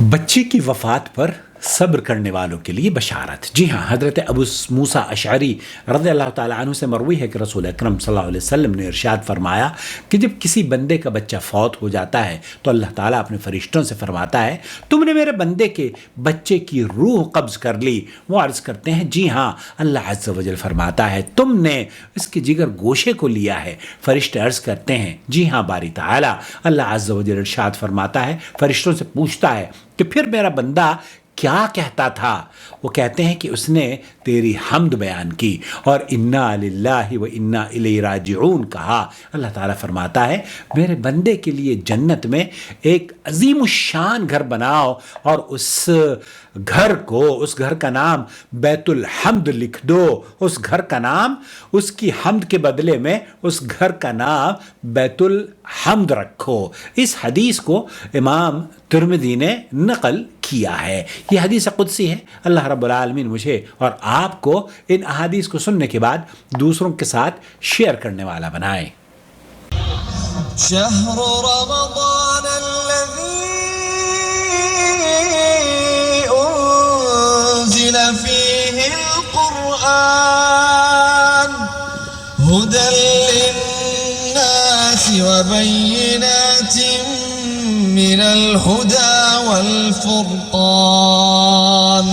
بچے کی وفات پر صبر کرنے والوں کے لیے بشارت۔ جی ہاں، حضرت ابو موسیٰ اشعری رضی اللہ تعالیٰ عنہ سے مروی ہے کہ رسول اکرم صلی اللہ علیہ وسلم نے ارشاد فرمایا کہ جب کسی بندے کا بچہ فوت ہو جاتا ہے تو اللہ تعالیٰ اپنے فرشتوں سے فرماتا ہے، تم نے میرے بندے کے بچے کی روح قبض کر لی؟ وہ عرض کرتے ہیں جی ہاں۔ اللہ عز و جل فرماتا ہے، تم نے اس کے جگر گوشے کو لیا ہے؟ فرشتے عرض کرتے ہیں جی ہاں باری تعالیٰ۔ اللہ عز و جل ارشاد فرماتا ہے، فرشتوں سے پوچھتا ہے کہ پھر میرا بندہ کیا کہتا تھا؟ وہ کہتے ہیں کہ اس نے تیری حمد بیان کی اور انا للہ و انا الیہ راجعون کہا۔ اللہ تعالیٰ فرماتا ہے، میرے بندے کے لیے جنت میں ایک عظیم الشان گھر بناؤ اور اس گھر کا نام بیت الحمد لکھ دو۔ اس گھر کا نام، اس کی حمد کے بدلے میں اس گھر کا نام بیت الحمد رکھو۔ اس حدیث کو امام ترمذی نے نقل کیا ہے۔ یہ حدیث قدسی ہے۔ اللہ رب العالمین مجھے اور آپ کو ان احادیث کو سننے کے بعد دوسروں کے ساتھ شیئر کرنے والا بنائے۔ شہر رمضان الذی انزل فیہ القرآن ھدی للناس وبینات من الہدی والفرقان